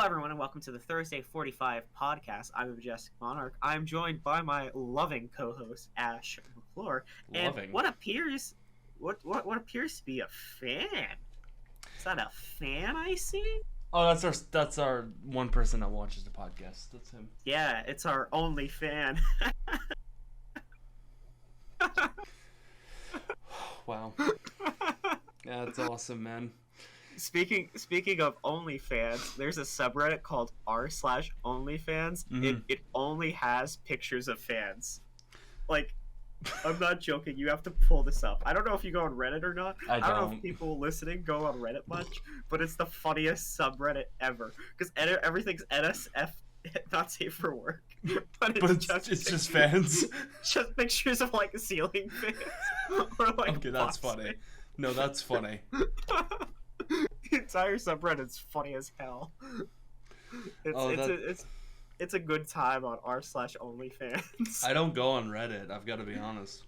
everyone, and welcome to the Thursday 45 podcast. I'm the Majestic Monarch. I'm joined by my loving co-host Ash McClure, and Loving. what appears to be a fan. Is that a fan I see? Oh, that's our one person that watches the podcast. That's him. Yeah, it's our only fan. Wow. Yeah, that's awesome, man. Speaking of OnlyFans, there's a subreddit called r/OnlyFans. It only has pictures of fans. Like, I'm not joking. You have to pull this up. I don't know if you go on Reddit or not. I don't know don't. if people listening go on Reddit much, but it's the funniest subreddit ever. Because everything's NSF, not safe for work. But it's just fans. Just pictures of like ceiling fans. Or, like, Okay, that's funny. fans. No, that's funny. The entire subreddit's funny as hell. It's a good time on r/OnlyFans. I don't go on Reddit. I've got to be honest.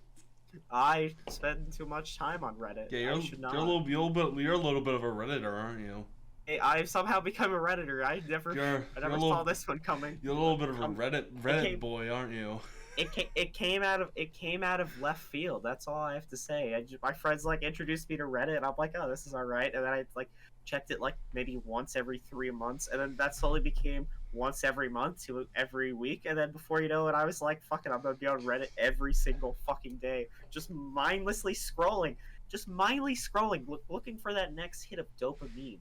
I spend too much time on Reddit. Yeah, you're a little bit of a Redditor, aren't you? Hey, I've somehow become a Redditor. I never saw this one coming. You're a little bit of a Reddit boy, aren't you? It came out of left field. That's all I have to say. My friends like introduced me to Reddit, and I'm like, oh, this is all right. And then I like checked it like maybe once every 3 months, and then that slowly became once every month to every week. And then before you know it, I was like, fuck it, I'm gonna be on Reddit every single fucking day, just mindlessly scrolling, looking for that next hit of dopamine.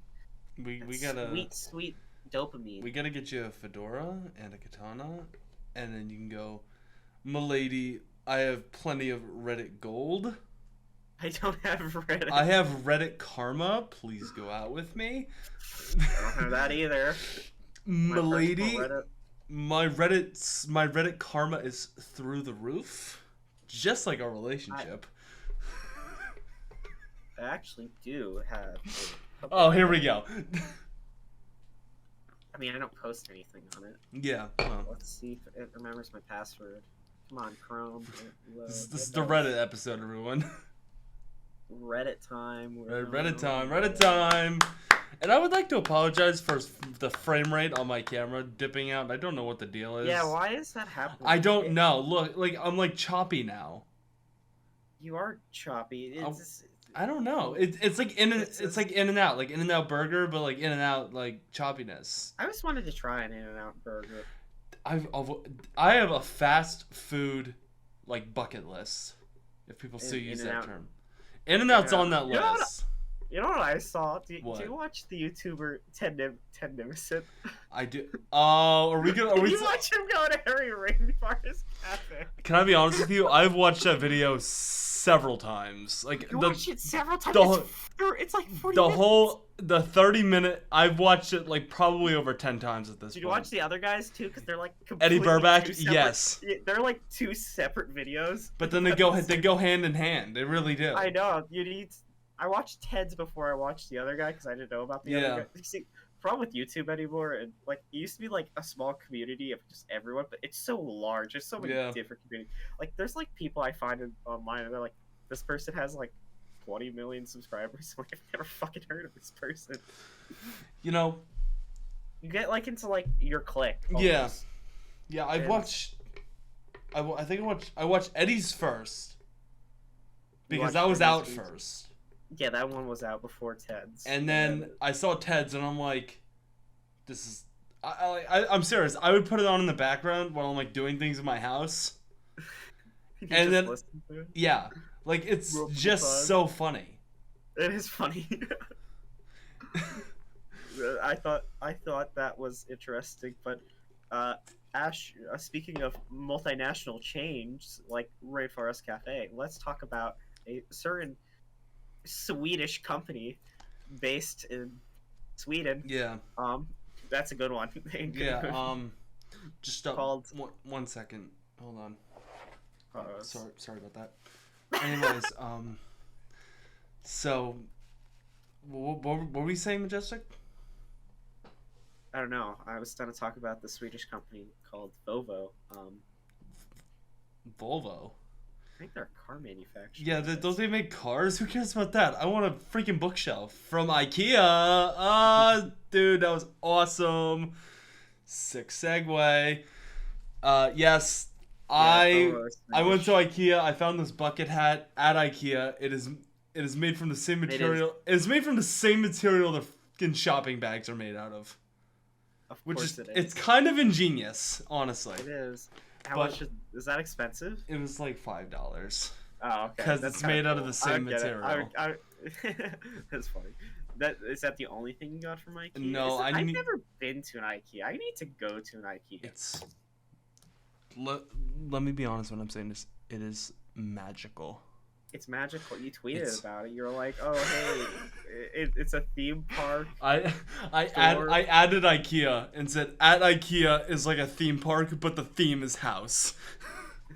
We gotta sweet dopamine. We gotta get you a fedora and a katana, and then you can go, "Milady, I have plenty of Reddit gold. I don't have Reddit. I have Reddit karma. Please go out with me." I don't have that either. Milady, my Reddit karma is through the roof, just like our relationship. I actually do have. Oh, here we go. I mean, I don't post anything on it. Yeah. Well. Let's see if it remembers my password. Come on, Chrome. This is the Reddit episode, everyone. Reddit time. Reddit time. And I would like to apologize for the frame rate on my camera dipping out. I don't know what the deal is. Yeah, why is that happening? I don't know. Look, I'm like choppy now. You are choppy. I don't know. It's like it's like In-N-Out, like In-N-Out burger, but like In-N-Out like choppiness. I just wanted to try an In-N-Out burger. I have a fast food like bucket list, if people still use that term. In-N-Out's on that list. You know what I saw? Do you watch the YouTuber Ted Nimison? I do. Oh, are we gonna? Did you watch him go to Harry Rainforest Cafe? Can I be honest with you? I've watched that video several times. Like you watched it several times. It's like 40 minutes. The 30-minute. I've watched it like probably over 10 times at this point. Did you watch the other guys too? Because they're like Eddie Burback. Yes. They're like two separate videos. But then they go hand in hand. They really do. I know. I watched Ted's before I watched the other guy because I didn't know about the other guy. You see, problem with YouTube anymore, and like it used to be like a small community of just everyone, but it's so large. There's so many different communities. Like there's like people I find online, and they're like, this person has like 20 million subscribers. Like I've never fucking heard of this person. You know, you get like into like your clique. Almost. Yeah. I watched Eddie's first because that was out first. Yeah, that one was out before Ted's. And then I saw Ted's, and I'm like, this is... I'm serious. I would put it on in the background while I'm, like, doing things in my house. And then... Yeah. Like, it's just so funny. It is funny. I thought that was interesting, but... Ash, speaking of multinational chains, like Rainforest Cafe, let's talk about a certain... Swedish company based in Sweden. Yeah. That's a good one. Yeah. Just called. 1 second. Hold on. Sorry about that. Anyways, so what were we saying, Majestic? I don't know. I was going to talk about the Swedish company called Volvo. Volvo. think they're a car manufacturer. Yeah, don't they make cars? Who cares about that? I want a freaking bookshelf from IKEA. Dude, that was awesome. Sick segue. Yes, I went to IKEA. I found this bucket hat at IKEA. It is made from the same material. It is made from the same material the fucking shopping bags are made out of. Of course it is. It's kind of ingenious, honestly. It is. How much is that expensive? It was like $5. Oh, okay. Because it's made out of the same material. That's funny. Is that the only thing you got from IKEA? No, I've never been to an IKEA. I need to go to an IKEA. Let me be honest when I'm saying this. It is magical. It's magical. You tweeted about it. You're like, oh hey, it's a theme park. I added IKEA and said at IKEA is like a theme park, but the theme is house.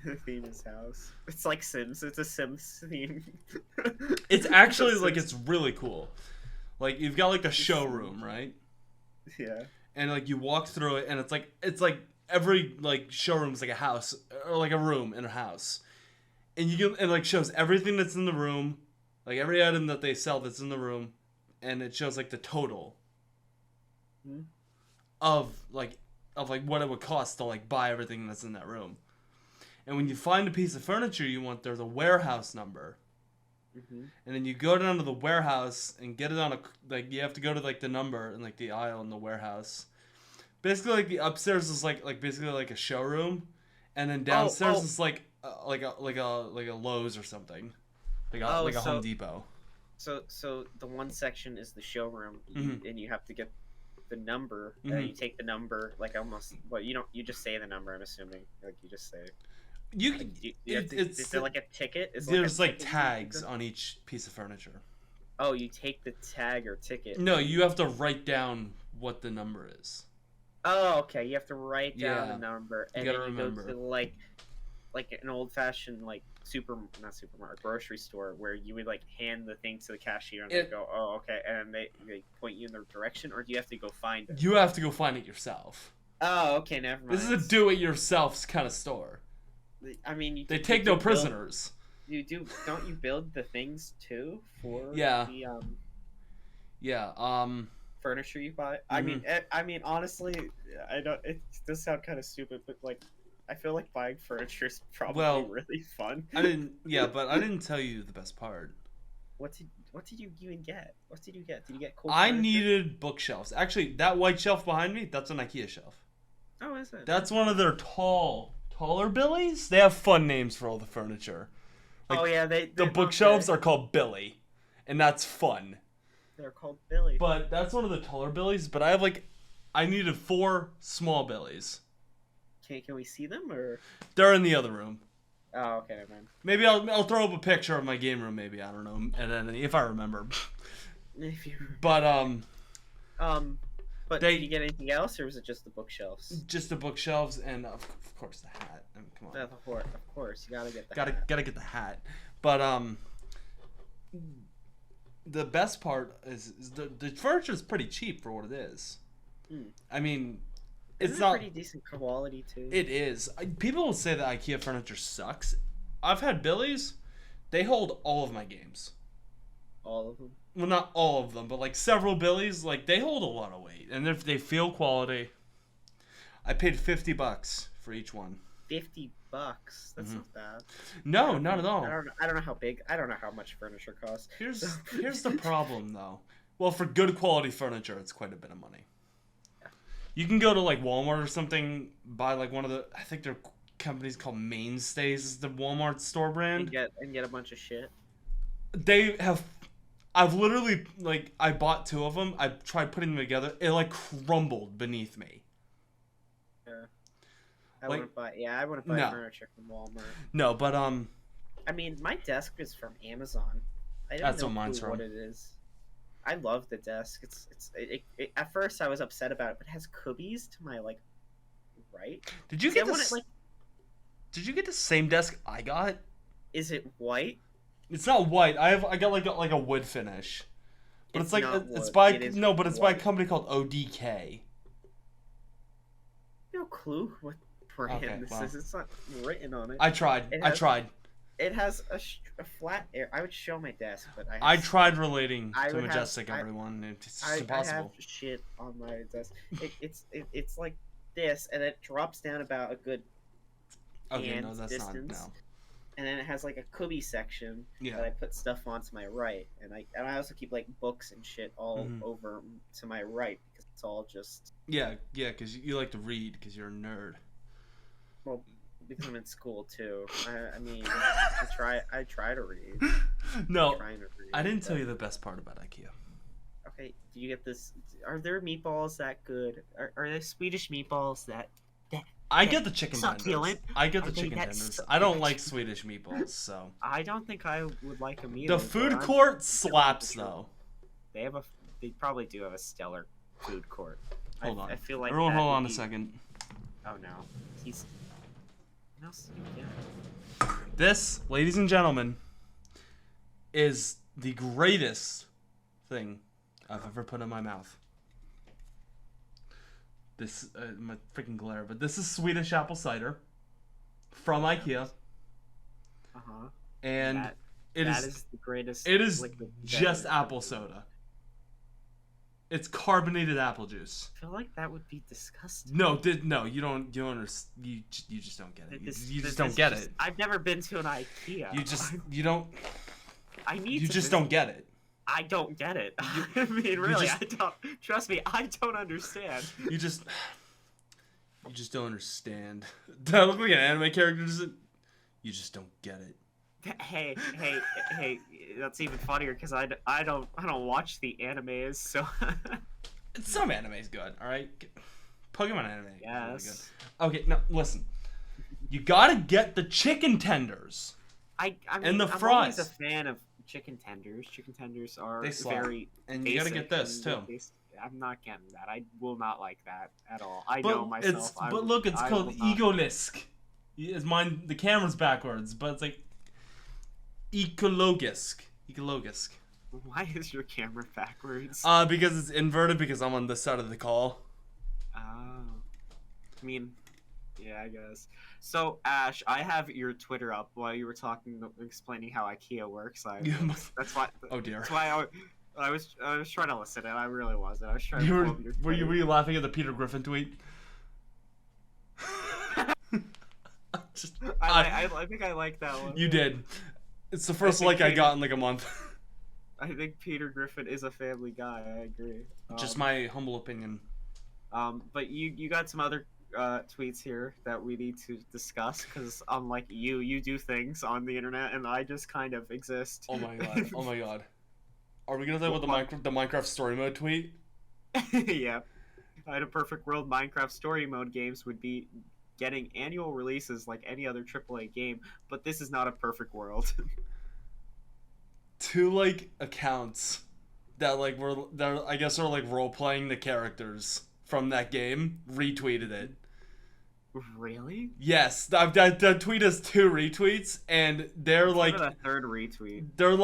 The theme is house. It's like Sims. It's a Sims theme. It's actually like it's really cool. Like you've got like a showroom, right? Yeah. And like you walk through it, and it's like every like showroom is like a house or like a room in a house. And it like shows everything that's in the room, like every item that they sell that's in the room, and it shows like the total of what it would cost to like buy everything that's in that room. And when you find a piece of furniture you want, there's a warehouse number, and then you go down to the warehouse and get it on you have to go to like the number and like the aisle in the warehouse. Basically, like the upstairs is like basically like a showroom, and then downstairs is like a Lowe's or something, like a Home Depot. So the one section is the showroom, and you have to get the number. You take the number, like almost. Well, you just say the number. I'm assuming, like you just say. Is there like a ticket? There's like tags on each piece of furniture. Oh, you take the tag or ticket. No, you have to write down what the number is. Oh, okay. You have to write down the number, and then you go to like an old-fashioned like not supermarket, grocery store where you would like hand the thing to the cashier and they go, oh, okay, and they point you in the direction, or do you have to go find it? You have to go find it yourself. Oh, okay, never mind. This is a do-it-yourself kind of store. I mean, they take no prisoners. Don't you build the things too for the furniture you buy? I mean, honestly, I don't. It does sound kind of stupid, but like. I feel like buying furniture is probably really fun. But I didn't tell you the best part. What did you even get? What did you get? Did you get cool I furniture? needed bookshelves. Actually, that white shelf behind me, that's an IKEA shelf. Oh, is it? That's one of their taller Billies. They have fun names for all the furniture. Like, the bookshelves are called Billy, and that's fun. They're called Billy. But that's one of the taller Billies. But I needed 4 small Billies. Can we see them, or they're in the other room? Oh, okay, never mind. Maybe I'll throw up a picture of my game room. Maybe, I don't know, and then if I remember. But did you get anything else, or was it just the bookshelves? Just the bookshelves, and of course the hat. I mean, come on. Of course, you gotta get the hat. Gotta get the hat. But the best part is the furniture is pretty cheap for what it is. I mean. It's not pretty decent quality too. It is. People will say that IKEA furniture sucks. I've had Billies. They hold all of my games. All of them? Well, not all of them, but like several Billies. Like they hold a lot of weight, and if they feel quality. I paid $50 for each one. $50? That's not bad. No, not at all. I don't know how big. I don't know how much furniture costs. Here's the problem though. Well, for good quality furniture, it's quite a bit of money. You can go to like Walmart or something, buy like one of the, I think their company's called Mainstays, is the Walmart store brand. And get a bunch of shit. I've literally, like, I bought 2 of them. I tried putting them together. It like crumbled beneath me. Yeah. I wouldn't buy furniture from Walmart. No, but I mean, my desk is from Amazon. I don't know what it is. I love the desk. At first I was upset about it, but it has cookies to my right. Did you get Did you get the same desk I got? Is it white? It's not white. I got like a wood finish, but it's by a company called ODK. No clue what brand this is. It's not written on it. I tried. It has a flat air. I would show my desk, but I tried relating I to would have Majestic, everyone. It's just I have impossible. shit on my desk. It's like this, and it drops down about a good Okay, no, hand that's distance. not. No. And then it has like a cubby section Yeah. that I put stuff on to my right, and I also keep like books and shit all over to my right because it's all just Yeah, because you like to read because you're a nerd. well, because I'm in school too. I mean, I try to read. No, Trying to read, I didn't tell you the best part about IKEA. Okay, do you get this? Are there meatballs that good? Are there Swedish meatballs that I get the chicken tenders. Succulent? I get the chicken tenders. I don't like Swedish meatballs, so. I don't think I would like them either. The food court slaps though. They probably do have a stellar food court. Hold on. I feel like everyone, hold on a second. Oh no, he's. What else? This, ladies and gentlemen, is the greatest thing I've ever put in my mouth. This, my freaking glare, but this is Swedish apple cider from IKEA. And that is the greatest. It is just apple soda. It's carbonated apple juice. I feel like that would be disgusting. No, you don't understand. You just don't get it. You just don't get it. I've never been to an IKEA. You don't. I need. You just don't get it. I don't get it. I mean, really, I don't. Trust me, I don't understand. You just don't understand. Do I look like an anime character? You just don't get it. Hey, that's even funnier because I don't watch the animes, so. Some anime's good, all right. Pokemon anime. Yes. Really good. Okay, now listen. You gotta get the chicken tenders. I mean, and the I'm fries. always a fan of chicken tenders. Chicken tenders are very and you gotta get this too. I'm not getting that. I will not like that at all. I know myself. But look, it's called Egolisk. It's mine. The camera's backwards, but it's like Ecologisk. Why is your camera backwards? Because it's inverted because I'm on this side of the call. Oh. I mean, yeah, I guess. So, Ash, I have your Twitter up while you were talking, explaining how IKEA works. That's why. Oh dear. That's why I was trying to listen, and I really wasn't. I was trying to. Were you laughing at the Peter Griffin tweet? I think I like that one. You did. It's the first like I got in like a month. I think Peter Griffin is a family guy. I agree. Just my humble opinion. But you got some other tweets here that we need to discuss because unlike you do things on the internet and I just kind of exist. Oh my god. Are we gonna talk about the Minecraft story mode tweet? Yeah. I had a perfect world. Minecraft story mode games would be getting annual releases like any other AAA game, but this is not a perfect world. 2 like accounts that like I guess are like role playing the characters from that game retweeted it. Really? Yes, that tweet has 2 retweets, and they're like a third retweet. They're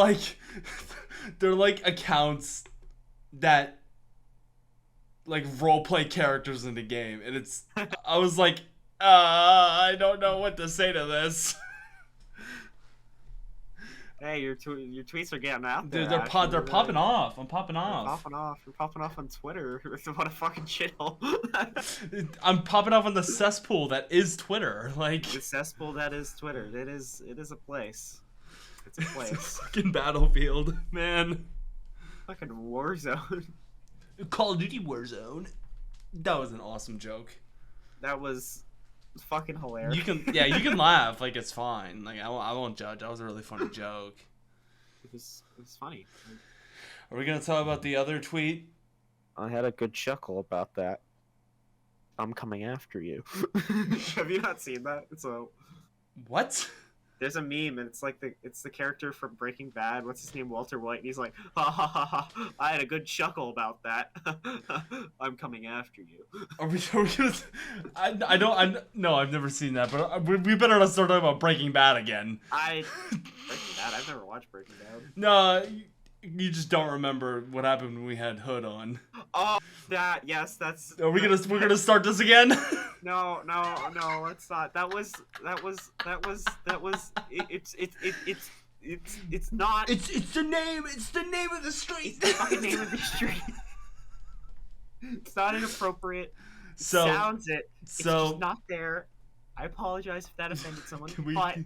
like accounts that like role play characters in the game, and it's I was like, I don't know what to say to this. Hey, your tweets are getting out there. Dude, they're popping off. I'm popping off. You're popping off on Twitter. What a fucking shithole. I'm popping off on the cesspool that is Twitter. Like the cesspool that is Twitter. It is a place. It's a place. It's a fucking battlefield, man. Fucking Warzone. Call of Duty Warzone. That was an awesome joke. That was fucking hilarious. You can laugh, like it's fine. Like I won't judge. That was a really funny joke. It was funny. Are we gonna talk about the other tweet? I had a good chuckle about that. I'm coming after you. Have you not seen that? What? There's a meme, and it's the character from Breaking Bad. What's his name? Walter White. And he's like, ha ha ha ha. I had a good chuckle about that. I'm coming after you. Are we gonna? No, I've never seen that. But we better not start talking about Breaking Bad again. Breaking Bad. I've never watched Breaking Bad. No, you just don't remember what happened when we had Hood on. Oh, That yes, that's. Are we're gonna start this again? No, let's not. That was. It's not. It's the name. It's the name of the street. It's the fucking name of the street. It's not inappropriate. It So sounds it. It's just not there. I apologize if that offended someone. But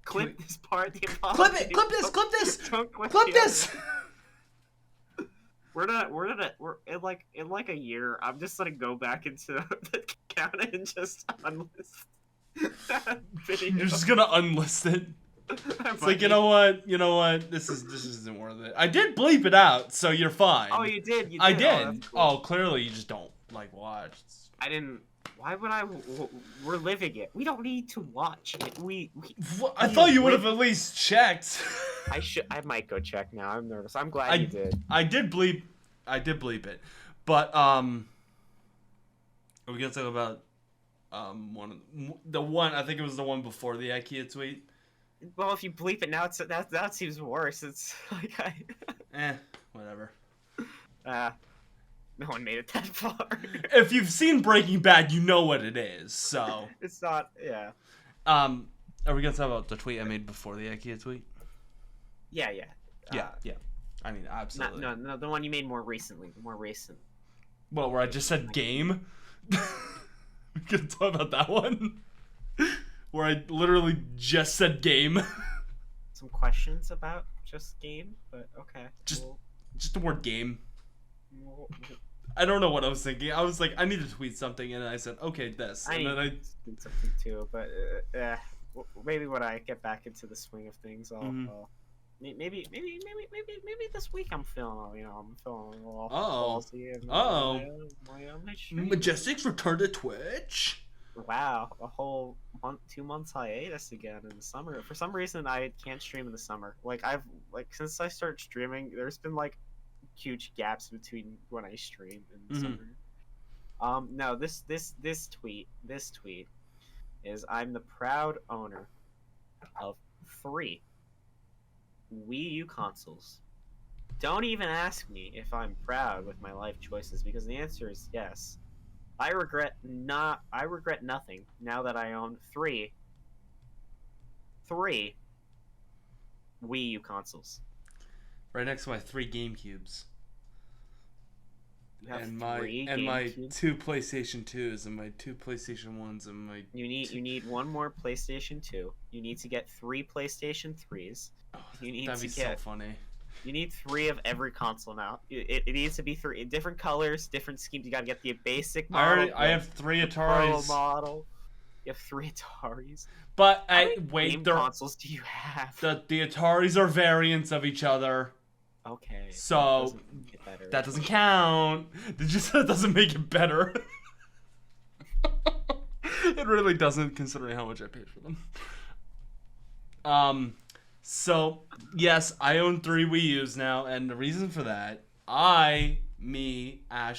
clip this part. The apology. Clip this. Don't clip this. We're in like a year. I'm just gonna go back into the account and just unlist that video. You're just gonna unlist it. It's like, you know what? This isn't worth it. I did bleep it out, so you're fine. Oh, you did. I did. Oh, clearly you just don't like watch. I didn't. Why would I? We're living it. We don't need to watch it. I thought you would have at least checked. I might go check now. I'm nervous. I'm glad you did. I did bleep it, but are we gonna talk about I think it was the one before the IKEA tweet. Well, if you bleep it now, that seems worse. It's like Whatever. No one made it that far. If you've seen Breaking Bad, you know what it is. So it's not. Yeah. Are we gonna talk about the tweet I made before the IKEA tweet? Yeah. Yeah. I mean, absolutely. No, the one you made more recently. The more recent. Well, where I just said game. We can talk about that one. Where I literally just said game. Some questions about just game, but okay. Just the word game. I don't know what I was thinking. I was like, I need to tweet something, and I said, okay, this. And then I tweet something too, but maybe when I get back into the swing of things, I'll maybe this week I'm feeling a little ballsy. Majestic's return to Twitch. Wow, a whole 2 months hiatus again in the summer. For some reason, I can't stream in the summer. Since I started streaming, there's been huge gaps between when I stream in the summer. No, this tweet is I'm the proud owner of 3 Wii U consoles. Don't even ask me if I'm proud with my life choices, because the answer is yes. I regret nothing now that I own 3 Wii U consoles. Right next to my 3 GameCubes. And my 2 PlayStation 2s and my 2 PlayStation 1s and my You need one more PlayStation 2. You need to get 3 PlayStation 3s. That'd be so funny. You need 3 of every console now. It needs to be 3 different colors, different schemes. You gotta get the basic model. I have 3 Ataris. Pro model. You have 3 Ataris. But game consoles do you have? The Ataris are variants of each other. Okay. So that doesn't count. That doesn't make it better. It really doesn't, considering how much I paid for them. So, yes, I own 3 Wii U's now, and the reason for that, Ash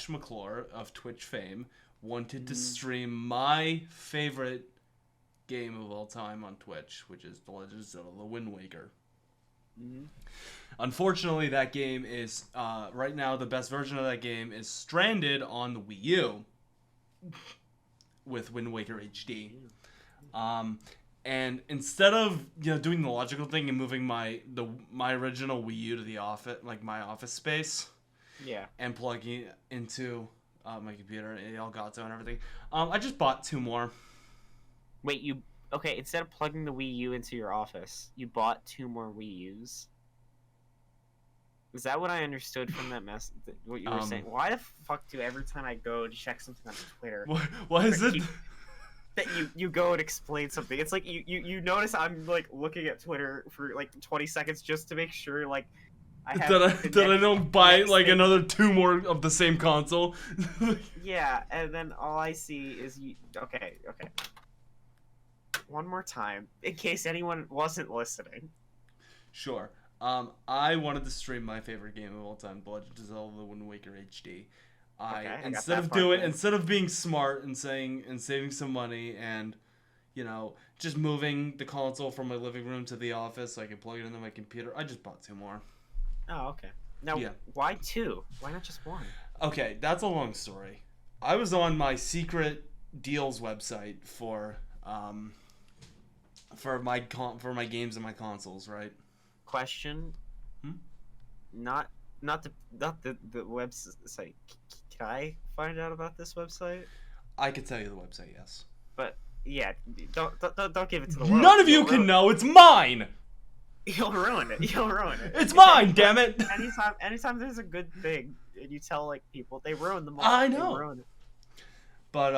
McClure of Twitch fame, wanted to stream my favorite game of all time on Twitch, which is The Legend of Zelda: The Wind Waker. Unfortunately, that game is, right now, the best version of that game is stranded on the Wii U with Wind Waker HD. And instead of doing the logical thing and moving my original Wii U to the office, my office space, and plugging it into my computer and Elgato and everything, I just bought 2 more. Wait, instead of plugging the Wii U into your office, you bought 2 more Wii U's? Is that what I understood from that mess? What you were saying? Why the fuck do every time I go to check something on Twitter? What is it? That you go and explain something. It's like you notice I'm looking at Twitter for 20 seconds just to make sure I have that I don't buy another 2 more of the same console. Yeah, and then all I see is okay. One more time, in case anyone wasn't listening. Sure. I wanted to stream my favorite game of all time, The Legend of Zelda: The Wind Waker HD. Instead of being smart and saving some money and just moving the console from my living room to the office so I can plug it into my computer, I just bought 2 more. Oh, okay. Now, why 2? Why not just 1? Okay, that's a long story. I was on my secret deals website for my games and my consoles, right? Question. Hmm? Not the website. Can I find out about this website? I could tell you the website, yes. But yeah, don't give it to the world. None of you can know. It's mine. You'll ruin it. You'll ruin it. It's mine, damn it. Anytime there's a good thing and you tell like people, they ruin the moment. I know. They ruin it. But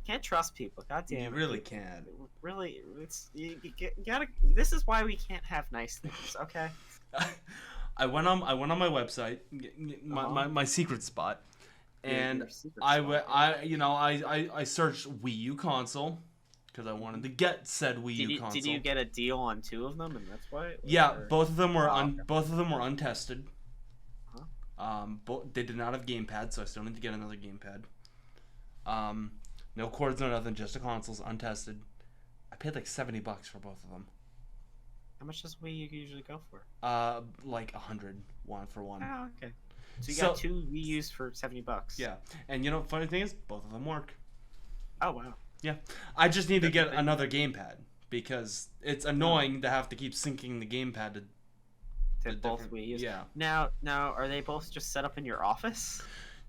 can't trust people. God damn it. You really can't. Really, it's you gotta. This is why we can't have nice things. Okay. I went on my website, my secret spot, and I searched Wii U console because I wanted to get said Wii U console. Did you get a deal on 2 of them, and that's why? Yeah, both of them were untested. Huh? They did not have gamepad, so I still need to get another gamepad. No cords, no nothing, just the consoles, untested. I paid like $70 for both of them. How much does Wii U usually go for? Like 100 one for one. Oh, okay. So you got 2 Wii U's for $70. Yeah, and funny thing is, both of them work. Oh wow. Yeah, I just need to get another gamepad because it's annoying to have to keep syncing the gamepad to both Wii U's. Yeah. Now, are they both just set up in your office?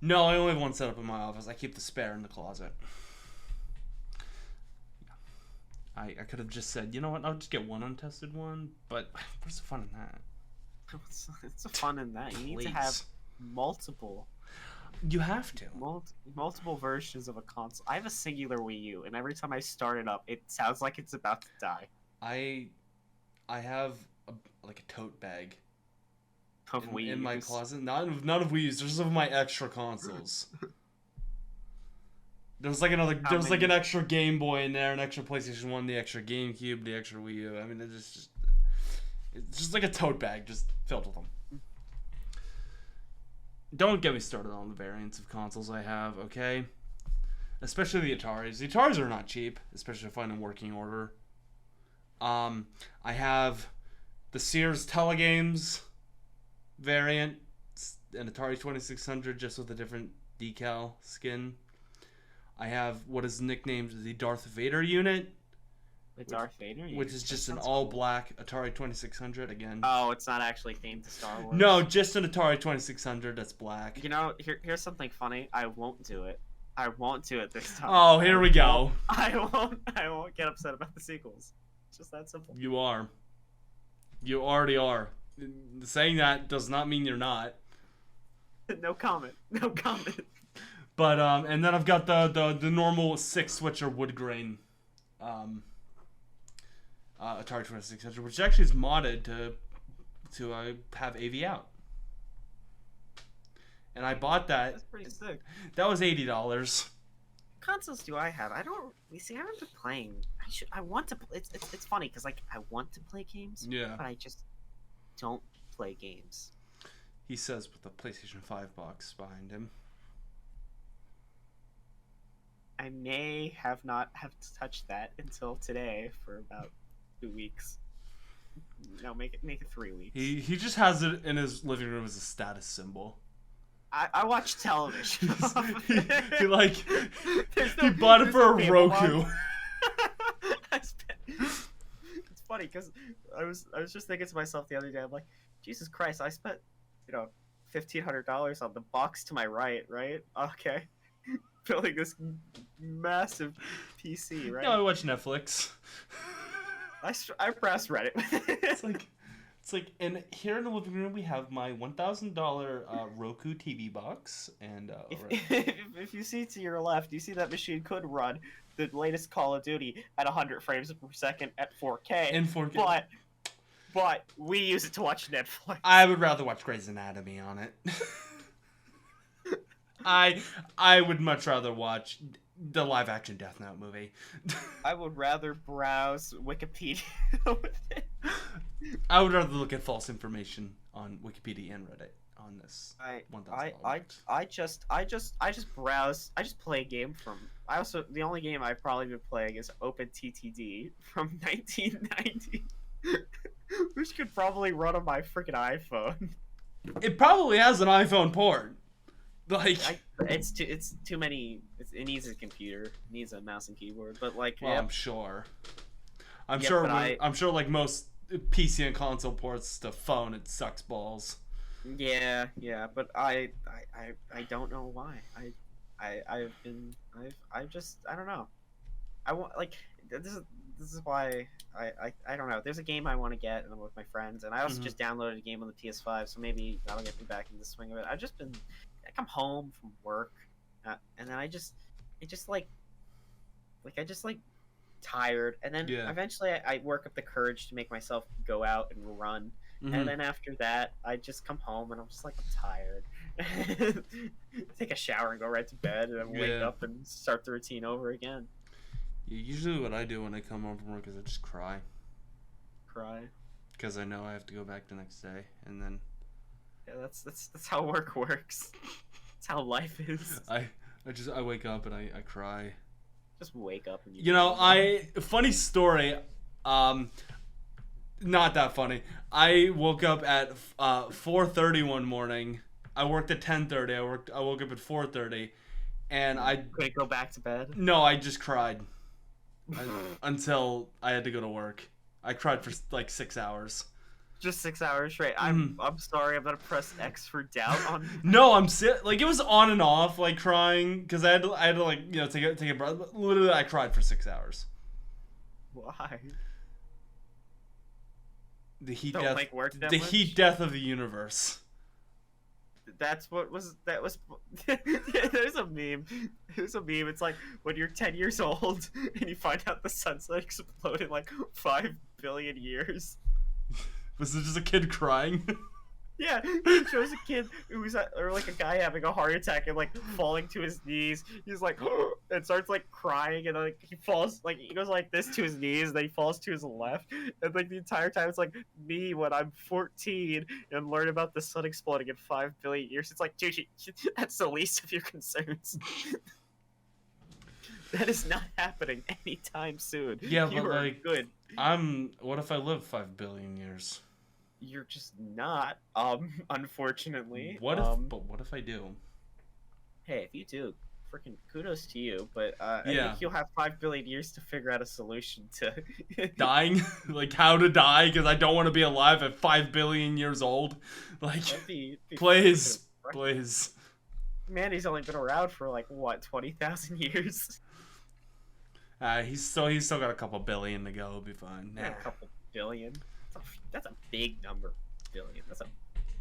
No, I only have one set up in my office. I keep the spare in the closet. I could have just said, you know what, I'll just get one untested one, but what's the fun in that? It's the fun in that. You need to have multiple. You have to. Multiple versions of a console. I have a singular Wii U, and every time I start it up, it sounds like it's about to die. I have a tote bag of Wii in my closet. None of Wii U's, just of my extra consoles. There's like an extra Game Boy in there, an extra PlayStation 1, the extra GameCube, the extra Wii U. I mean, it's just like a tote bag, just filled with them. Don't get me started on the variants of consoles I have, okay? Especially the Ataris. The Ataris are not cheap, especially if I find in working order. I have the Sears Telegames variant, an Atari 2600 just with a different decal skin. I have what is nicknamed the Darth Vader unit. The Darth Vader unit? Which is just an all-black Atari 2600 again. Oh, it's not actually themed to Star Wars? No, just an Atari 2600 that's black. You know, here's something funny. I won't do it. I won't do it this time. Oh, here we go. I won't get upset about the sequels. It's just that simple. You are. You already are. Saying that does not mean you're not. No comment. No comment. But and then I've got the normal 6-switcher wood grain Atari 2600, which actually is modded to have AV out. And I bought that. That's pretty sick. That was $80. Consoles do I have? I don't. You see, I haven't been playing. I want to. It's funny because like I want to play games. Yeah. But I just don't play games. He says with the PlayStation 5 box behind him. I may not have touched that until today for about 2 weeks. No, make it 3 weeks. He just has it in his living room as a status symbol. I watch television. he bought it for a Roku. It's funny because I was just thinking to myself the other day. I'm like, Jesus Christ! I spent $1,500 on the box to my right. Okay, building this massive PC. Right? No, I watch Netflix. I press Reddit. It's like, and here in the living room we have my $1,000 Roku TV box, and if you see to your left, you see that machine could run the latest Call of Duty at 100 frames per second at 4K. In 4K. But we use it to watch Netflix. I would rather watch Grey's Anatomy on it. I would much rather watch the live-action Death Note movie. I would rather browse Wikipedia with it. I would rather look at false information on Wikipedia and Reddit on this. I just browse. I just play a game from. The only game I've probably been playing is OpenTTD from 1990, which could probably run on my freaking iPhone. It probably has an iPhone port. Like, it's too many. It needs a computer. It needs a mouse and keyboard. But like, well, yep. I'm sure. I'm Yep, sure. but I'm sure. Like most PC and console ports to phone, it sucks balls. yeah, but I don't know why. I've just I don't know. I want like this is why I don't know. There's a game I want to get and I'm with my friends, and I also just downloaded a game on the PS5, so maybe that'll get me back in the swing of it. I've just been I come home from work, and then it just I just like tired, and then Yeah. eventually I work up the courage to make myself go out and run. And then after that, I just come home and I'm just like, I'm tired. Take a shower and go right to bed, and then wake up and start the routine over again. Yeah, usually what I do when I come home from work is I just cry. Cry. Because I know I have to go back the next day, and then. Yeah, that's how work works. That's how life is. I wake up and I cry. Just wake up and funny story. Not that funny. I woke up at 4:30 one morning. I worked at 10:30. I woke up at 4:30, and I couldn't go back to bed. No, I just cried until I had to go to work. I cried for like 6 hours. Just 6 hours straight. I'm sorry. I'm gonna press X for doubt on. No, like it was on and off, like crying because I had to like take a breath. But literally, I cried for 6 hours. Why? The heat Don't death. like work that the much? heat death of the universe. That was. There's a meme. There's a meme. It's like when you're 10 years old and you find out the sun's like exploded in like 5 billion years. Was it just a kid crying? Yeah, it shows a kid or like a guy having a heart attack and like falling to his knees. He's like, and starts like crying, and like he falls, like he goes like this to his knees, and then he falls to his left, and like the entire time it's like me when I'm 14 and learn about the sun exploding in 5 billion years. It's like, dude, that's the least of your concerns. That is not happening anytime soon. Yeah, you but are like, good. What if I live 5 billion years? You're just not, unfortunately. What if I do? Hey, if you do, freaking kudos to you. But I think you'll have 5 billion years to figure out a solution to dying, like how to die, because I don't want to be alive at 5 billion years old. Like, please. Man, he's only been around for like what, 20,000 years. He's still got a couple billion to go. He'll be fine. Yeah, a couple billion. That's a big number. Billion. That's a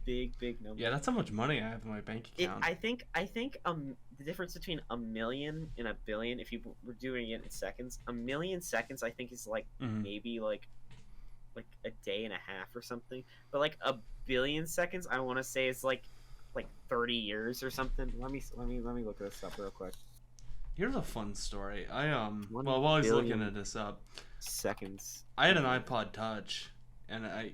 big number. Yeah, that's how much money I have in my bank account. I think the difference between a million and a billion, if you were doing it in seconds, a million seconds I think is like maybe like a day and a half or something. But like a billion seconds, I want to say is like 30 years or something. Let me look this up real quick. Here's a fun story. While he's looking this up, seconds. I had an iPod Touch. And I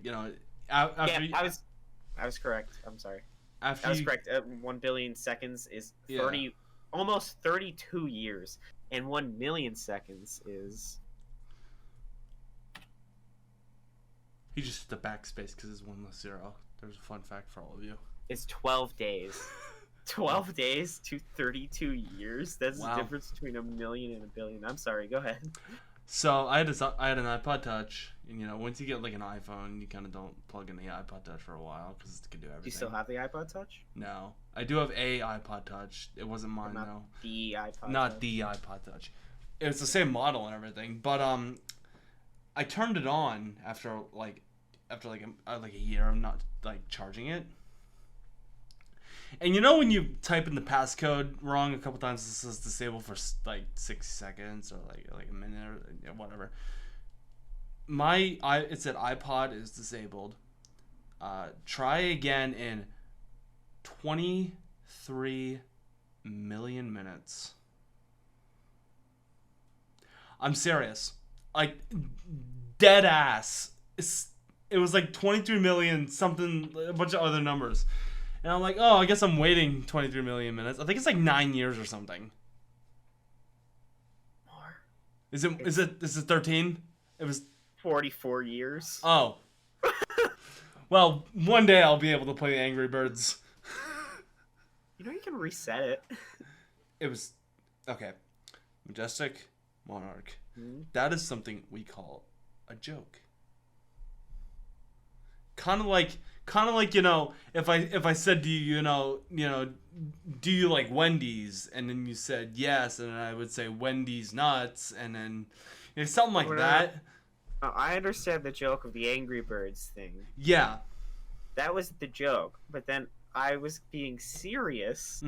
was correct. I'm sorry. I was correct. 1 billion seconds is 30, almost 32 years, and 1 million seconds is. He just hit the backspace because it's 1 less 0. There's a fun fact for all of you. It's 12 days. 12 days to 32 years. That's the difference between a million and a billion. I'm sorry. Go ahead. So I had an iPod Touch, and once you get like an iPhone, you kind of don't plug in the iPod Touch for a while because it can do everything. Do you still have the iPod Touch? No, I do have a iPod Touch. It wasn't mine though. The iPod. Not Touch. The iPod Touch. It was the same model and everything, but I turned it on after like a year of not like charging it. And when you type in the passcode wrong a couple times, it says disabled for like 6 seconds or like a minute or whatever. It said iPod is disabled. Try again in 23 million minutes. I'm serious. Like, dead ass. It was like 23 million something, a bunch of other numbers. And I'm like, oh, I guess I'm waiting 23 million minutes. I think it's like 9 years or something. More. Is it 13? It was 44 years. Oh. Well, one day I'll be able to play Angry Birds. You know you can reset it. It was okay. Majestic Monarch. Mm-hmm. That is something we call a joke. Kind of like if I said to you, do you like Wendy's, and then you said yes, and then I would say Wendy's nuts, and then something like that. I understand the joke of the Angry Birds thing. Yeah, that was the joke, but then I was being serious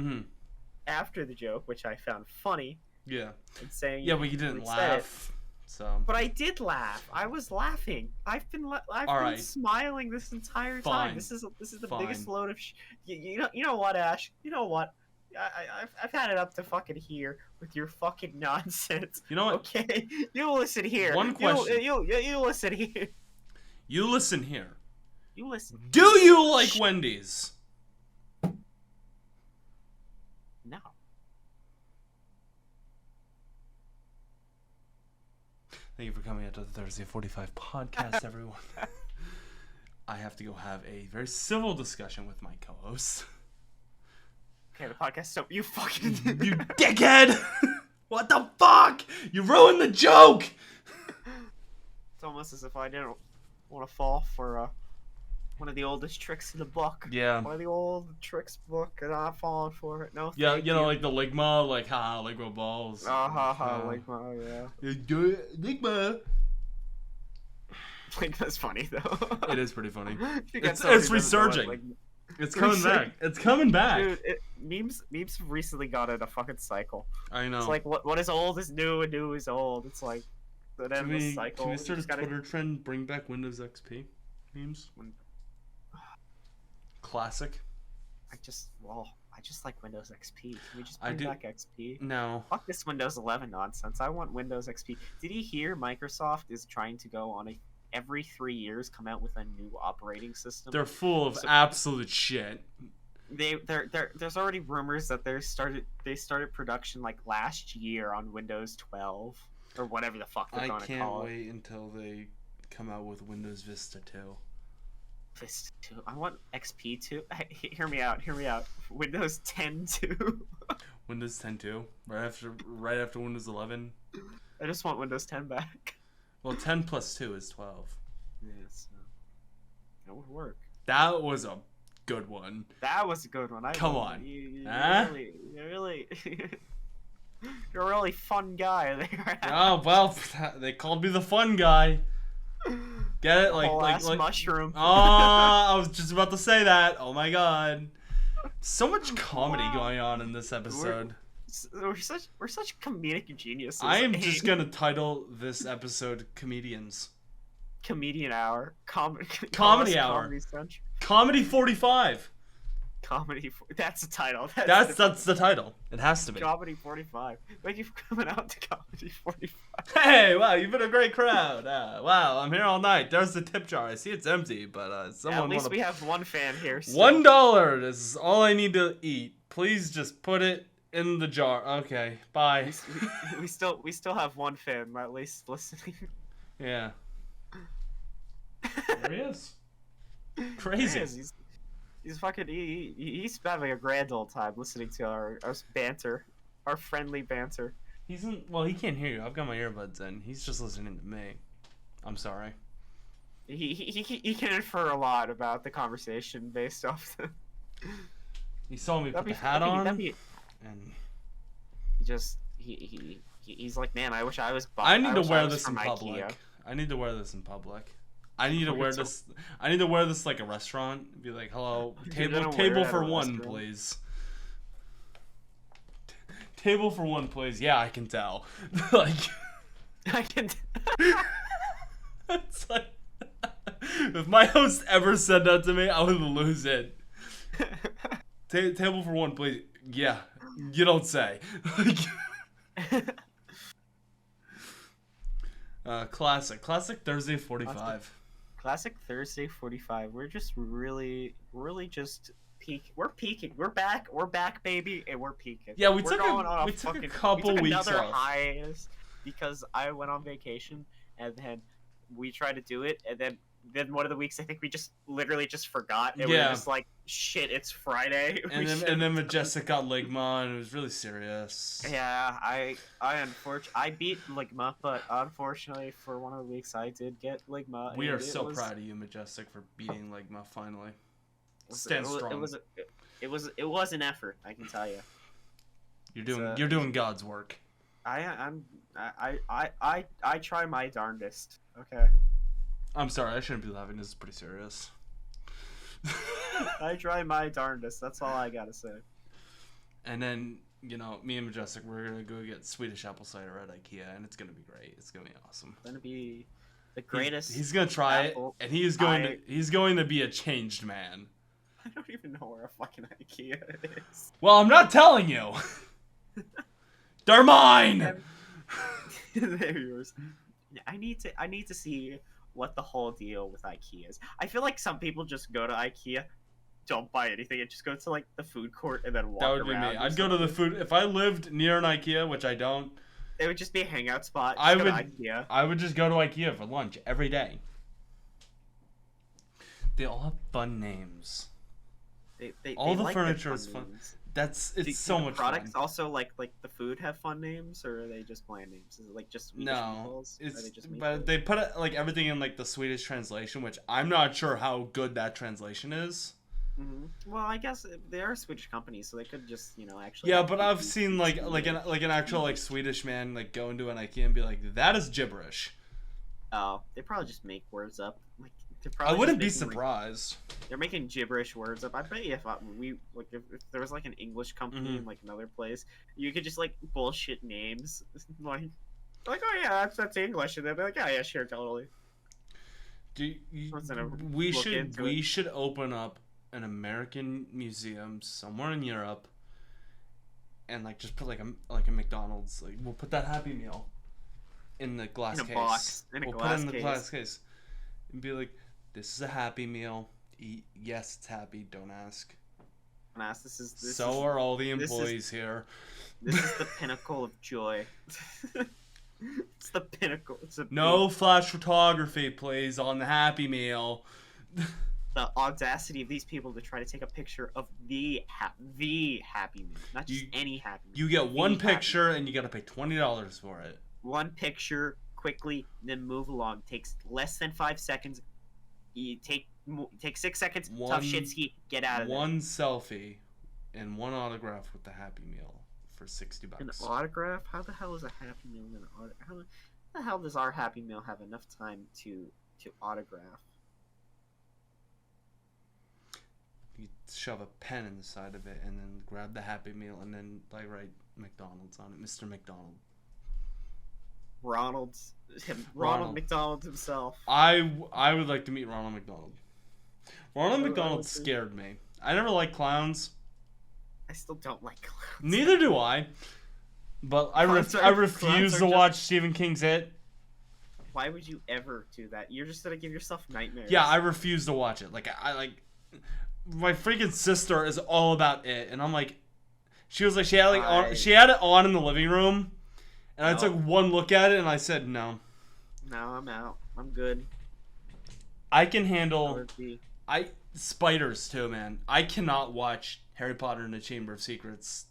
after the joke, which I found funny. Yeah, and saying but you didn't laugh. So. But I did laugh. I was laughing. I've been smiling this entire time. This is the biggest load of you know what, Ash? You know what? I've had it up to fucking here with your fucking nonsense. You know what? Okay, you listen here. One question. You listen here. You listen here. You listen. Do you like Wendy's? No. Thank you for coming out to the Thursday 45 podcast, everyone. I have to go have a very civil discussion with my co-host. Okay, the podcast is over. You fucking... You dickhead! What the fuck? You ruined the joke! It's almost as if I didn't want to fall for one of the oldest tricks in the book. Yeah. One of the old tricks book, and I'm falling for it. No, yeah, like the Ligma, like, Ligma balls. Ligma, yeah. Ligma. Ligma's funny, though. It is pretty funny. It's resurging. It's coming back. It's coming back. Dude, memes have recently got in a fucking cycle. I know. It's like, what is old is new, and new is old. It's like, the endless cycle. Can we start a Twitter trend, bring back Windows XP memes? Classic. I just like Windows XP. Can we just bring back XP? No. Fuck this Windows 11 nonsense. I want Windows XP. Did you hear Microsoft is trying to go on every 3 years come out with a new operating system? They're full of absolute shit. There's already rumors that they started production like last year on Windows 12 or whatever the fuck they're going to call it. I can't wait until they come out with Windows Vista 2. Vista 2. I want XP 2. Hear me out. Windows 10 2. Windows 10 2. Right after Windows 11. I just want Windows 10 back. Well, 10 plus 2 is 12. Yes. That would work. That was a good one. Come on. You're a really fun guy there. Oh, well, they called me the fun guy. Get it? Like mushroom. Oh, I was just about to say that. Oh my god. So much comedy going on in this episode. We're such comedic geniuses. I am just gonna title this episode Comedians. Comedian Hour. Comedy Hour. Comedy 45. That's the title. That's the title. It has to be. Comedy 45. Thank you for coming out to Comedy 45. Hey, wow, you've been a great crowd. Wow, I'm here all night. There's the tip jar. I see it's empty, but someone. At least we have one fan here. So. $1. This is all I need to eat. Please just put it in the jar. Okay, bye. We still have one fan, at least listening. Yeah. There he is. Crazy. There he is. He's fucking. He's having a grand old time listening to our banter, our friendly banter. Well, he can't hear you. I've got my earbuds in. He's just listening to me. I'm sorry. He can infer a lot about the conversation based off the. He saw me put the hat on, and he's like, man, I wish I was. I need to wear this in public. IKEA. I need to wear this in public. I need to wear this. I need to wear this like a restaurant. Be like, hello, table for one, please. Table for one, please. Yeah, I can tell. Like, I can. It's like, if my host ever said that to me, I would lose it. Table for one, please. Yeah, you don't say. Classic Thursday 45. Classic Thursday 45. We're just really just peak. We're peaking. We're back, baby, and we're peaking. Yeah, we took a couple weeks off. Another hiatus because I went on vacation, and then we tried to do it, and then then one of the weeks I think we just literally just forgot. And we Yeah. were just like, shit, it's Friday. And then Majestic got Ligma, and it was really serious. Yeah, I beat Ligma, but unfortunately for one of the weeks I did get Ligma. We are so proud of you, Majestic, for beating Ligma finally. Stand strong. It was an effort, I can tell you. You're doing God's work. I try my darndest. Okay. I'm sorry, I shouldn't be laughing. This is pretty serious. I try my darndest. That's all I gotta say. And then, me and Majestic, we're gonna go get Swedish apple cider at IKEA, and it's gonna be great. It's gonna be awesome. It's gonna be the greatest. He's gonna try it, and he's going to be a changed man. I don't even know where a fucking IKEA is. Well, I'm not telling you. They're mine. They're yours. I need to see what the whole deal with IKEA is. I feel like some people just go to IKEA, don't buy anything, and just go to like the food court and then walk around. That would be me. I'd go to the food if I lived near an IKEA, which I don't. It would just be a hangout spot. I would just go to IKEA for lunch every day. They all have fun names. All the furniture is fun. It's so much fun. Products also like the food have fun names, or are they just bland names? Is it like just Swedish meatballs? But they put like everything in like the Swedish translation, which I'm not sure how good that translation is. Mm-hmm. Well, I guess they are Swedish companies, so they could just actually. Yeah, but I've seen like an actual like Swedish man like go into an IKEA and be like, that is gibberish. Oh, they probably just make words up. Like I wouldn't be surprised. They're making gibberish words up. I bet you if there was like an English company in like another place, you could just like bullshit names like oh yeah, that's English, and they'd be like, oh yeah, sure, totally. We should open up an American museum somewhere in Europe, and like just put like a McDonald's, like we'll put that Happy Meal in the glass case. Box. We'll put it in the glass case and be like, this is a Happy Meal. Eat. Yes, it's happy. Don't ask. Don't ask. This are all the employees here. This is the pinnacle of joy. It's the pinnacle. No flash photography, please, on the Happy Meal. The audacity of these people to try to take a picture of the Happy Meal, not just any Happy Meal. You get one picture, and you got to pay $20 for it. One picture, quickly, then move along. Takes less than 5 seconds. You take 6 seconds. Tough shit ski. Get out of there. One selfie and one autograph with the Happy Meal for $60. An autograph? How the hell is a Happy Meal an autograph? How the hell does our Happy Meal have enough time to autograph? You shove a pen in the side of it and then grab the Happy Meal and then like write McDonald's on it, Mr. McDonald. Ronald McDonald himself. I would like to meet Ronald McDonald. Ronald McDonald scared me. I never liked clowns. I still don't like clowns. Neither do I. But I refuse to watch Stephen King's It. Why would you ever do that? You're just gonna give yourself nightmares. Yeah, I refuse to watch it. Like my freaking sister is all about it, and I'm like, she was like, she had it on in the living room. And I took one look at it, and I said, no. No, I'm out. I'm good. I can handle... Spiders, too, man. I cannot watch Harry Potter and the Chamber of Secrets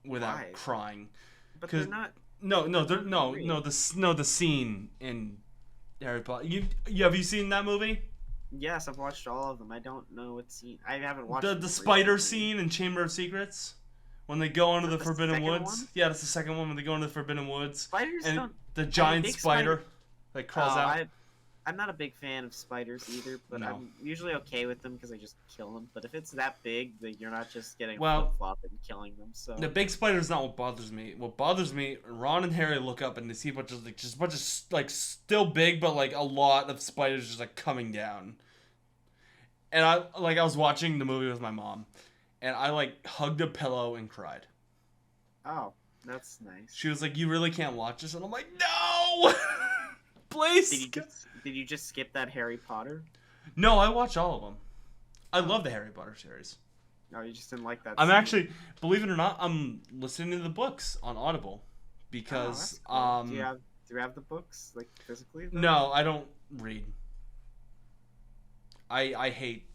without crying. But they're not... The scene in Harry Potter. Have you seen that movie? Yes, I've watched all of them. I don't know what scene... I haven't watched... The spider scene in Chamber of Secrets? When they go into the Forbidden Woods. One? Yeah, that's the second one when they go into the Forbidden Woods. Spiders and don't... the giant spider that crawls out. I'm not a big fan of spiders either, but I'm usually okay with them because I just kill them. But if it's that big, that you're not just getting flip-flop and killing them. So the big spider's not what bothers me. What bothers me, Ron and Harry look up and they see a bunch of still big, but like a lot of spiders just like coming down. And I was watching the movie with my mom. And I, like, hugged a pillow and cried. Oh, that's nice. She was like, you really can't watch this? And I'm like, no! Please! Did you just skip that Harry Potter? No, I watch all of them. I love the Harry Potter series. No, you just didn't like that I'm actually, believe it or not, I'm listening to the books on Audible. Because, cool. Do you have the books, like, physically? Though? No, I don't read. I hate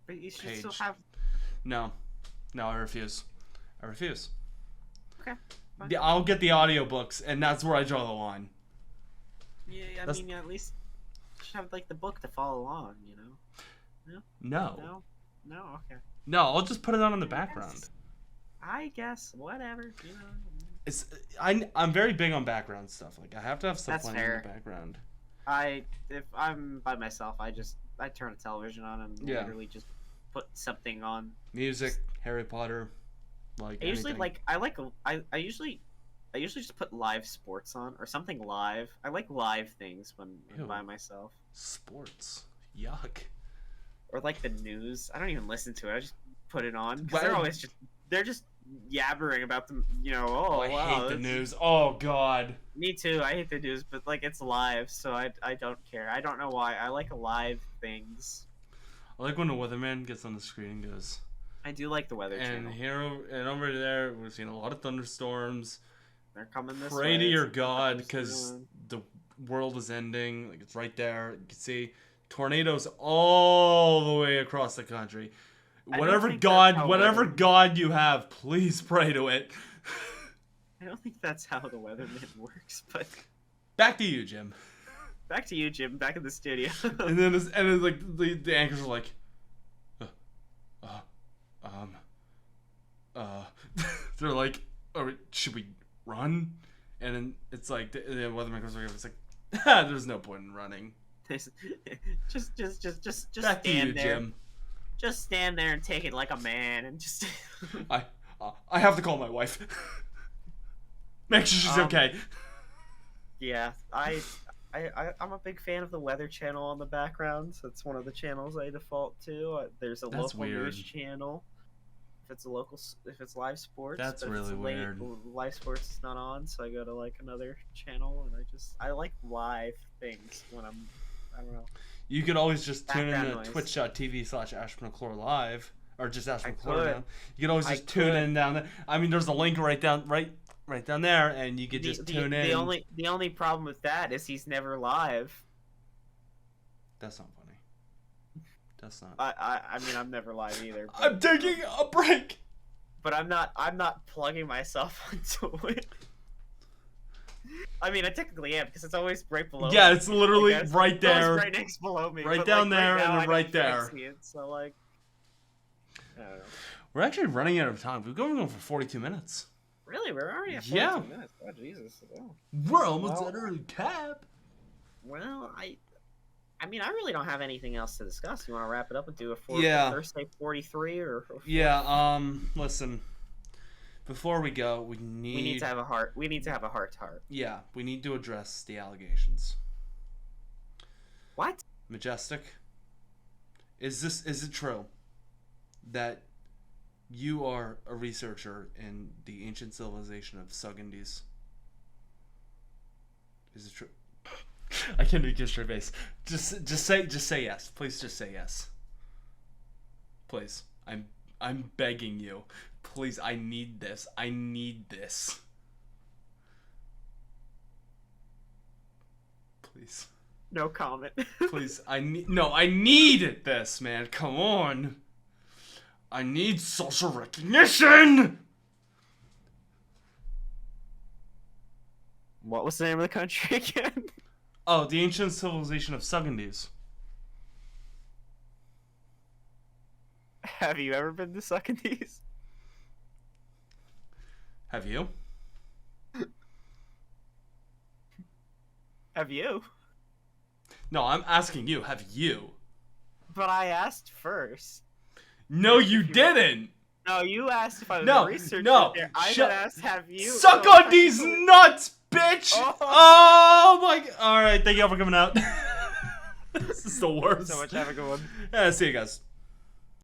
But you should Page. still have. No, I refuse. Okay. Fine. I'll get the audiobooks, and that's where I draw the line. Yeah, I mean, at least you should have like the book to follow along. You know. No. No. Okay. No, I'll just put it on in the background. I guess whatever. You know. I'm very big on background stuff. Like I have to have stuff That's playing fair. in the background. If I'm by myself, I turn a television on and literally just put something on. Music, Harry Potter, like I usually anything. I usually just put live sports on or something live. I like live things when I'm by myself. Sports, yuck. Or like the news. I don't even listen to it. I just put it on because they're just yabbering about them. You know, I hate the news. Oh God. Me too. I hate the news, but like it's live, so I don't care. I don't know why. I like live things. I like when the weatherman gets on the screen and goes. I do like the weather channel. And over there, we're seeing a lot of thunderstorms. They're coming this way. Pray to your God, because the world is ending. Like it's right there. You can see tornadoes all the way across the country. Whatever God you have, please pray to it. I don't think that's how the weatherman works, but back to you, Jim. Back to you, Jim. Back in the studio. and then like the anchors are like, they're like, should we run? And then it's like the weatherman goes over. It's like, there's no point in running. just back to you, there. Jim. Just stand there and take it like a man, and just. I have to call my wife. Make sure she's okay. Yeah, I'm a big fan of the Weather Channel on the background. So it's one of the channels I default to. There's a local news channel. If it's live sports, that's really weird. Live sports is not on, so I go to like another channel, and I like live things when I don't know. You could always just tune in to twitch.tv/AshMcClure Live, or just AshMcClure down. You could always just tune in down there. I mean, there's a link right down there, and you could just tune in. The only problem with that is he's never live. That's not funny. That's not. I mean, I'm never live either. But, I'm taking a break. But I'm not plugging myself onto it. I mean, I technically am because it's always right below. Yeah, me. it's literally right there, right next below me, right down there, and then right there. So like, I don't know. We're actually running out of time. We've been going for 42 minutes. Really, we're already at 42 minutes. Oh Jesus! Oh. We're almost at our cap. Well, I mean, I really don't have anything else to discuss. You want to wrap it up and do a Thursday 43 or? Yeah. Listen. Before we go, we need to have a heart. We need to have a heart-to-heart. Yeah, we need to address the allegations. What? Majestic. Is it true that you are a researcher in the ancient civilization of Sugandis? Is it true? I can't do just your face. Just say yes. Please just say yes. Please. I'm begging you. Please, I need this. I need this. Please. No comment. Please, I need this, man. Come on. I need social recognition. What was the name of the country again? Oh, the ancient civilization of Sugandis. Have you ever been to Sugandis? Have you? Have you? No, I'm asking you. Have you? But I asked first. No, you didn't. No, you asked if I was a researcher there. I asked, have you? Suck on these nuts, bitch! Oh my god. Alright, thank y'all for coming out. This is the worst. So much. Have a good one. Yeah, see you guys.